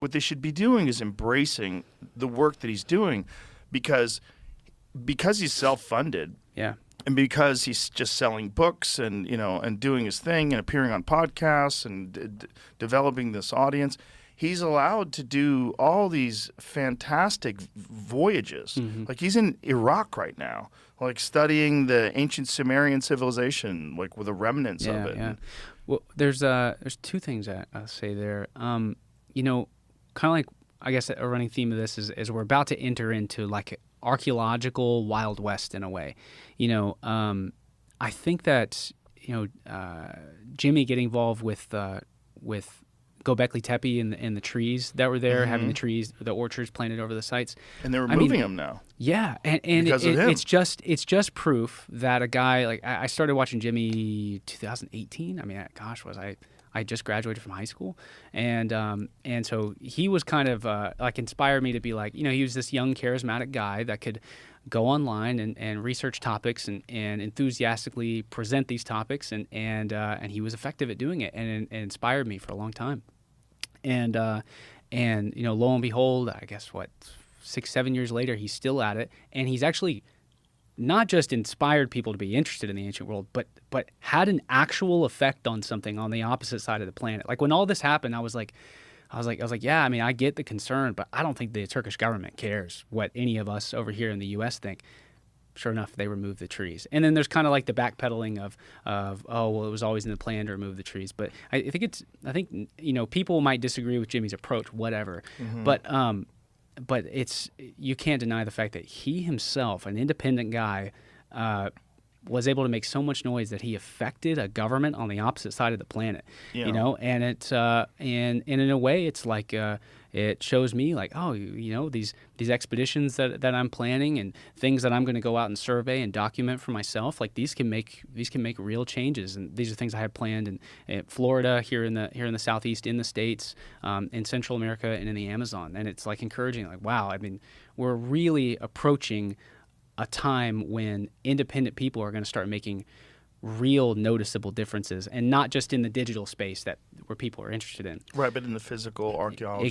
what they should be doing is embracing the work that he's doing, because he's self-funded. Yeah. And because he's just selling books and and doing his thing and appearing on podcasts and developing this audience, he's allowed to do all these fantastic voyages. Mm-hmm. Like he's in Iraq right now, like studying the ancient Sumerian civilization, like with the remnants of it. Yeah. Well, there's two things I'll say there. Kind of like, I guess a running theme of this is we're about to enter into like archaeological Wild West in a way. I think that Jimmy getting involved with Göbekli Tepe and the trees that were there, having the orchards planted over the sites, and they're removing them now. Yeah, and because of him. It's just proof that a guy like I started watching Jimmy 2018. I mean, gosh, I just graduated from high school, and so he was kind of like inspired me to be like, he was this young charismatic guy that could go online and research topics and enthusiastically present these topics, and he was effective at doing it, and inspired me for a long time. And lo and behold, I guess 6-7 years later, he's still at it, and he's actually not just inspired people to be interested in the ancient world, but had an actual effect on something on the opposite side of the planet. Like when all this happened, I was like, yeah, I mean, I get the concern, but I don't think the Turkish government cares what any of us over here in the U.S. think. Sure enough, they removed the trees. And then there's kind of like the backpedaling of oh, well, it was always in the plan to remove the trees. But I think people might disagree with Jimmy's approach, whatever. Mm-hmm. But you can't deny the fact that he himself, an independent guy, was able to make so much noise that he affected a government on the opposite side of the planet. And it's and in a way, it's like it shows me like, oh, these expeditions that I'm planning and things that I'm going to go out and survey and document for myself, like these can make real changes. And these are things I had planned in Florida, here in the Southeast, in the States, in Central America, and in the Amazon. And it's like encouraging, like, wow, I mean, we're really approaching a time when independent people are going to start making real noticeable differences, and not just in the digital space where people are interested in. Right, but in the physical archaeology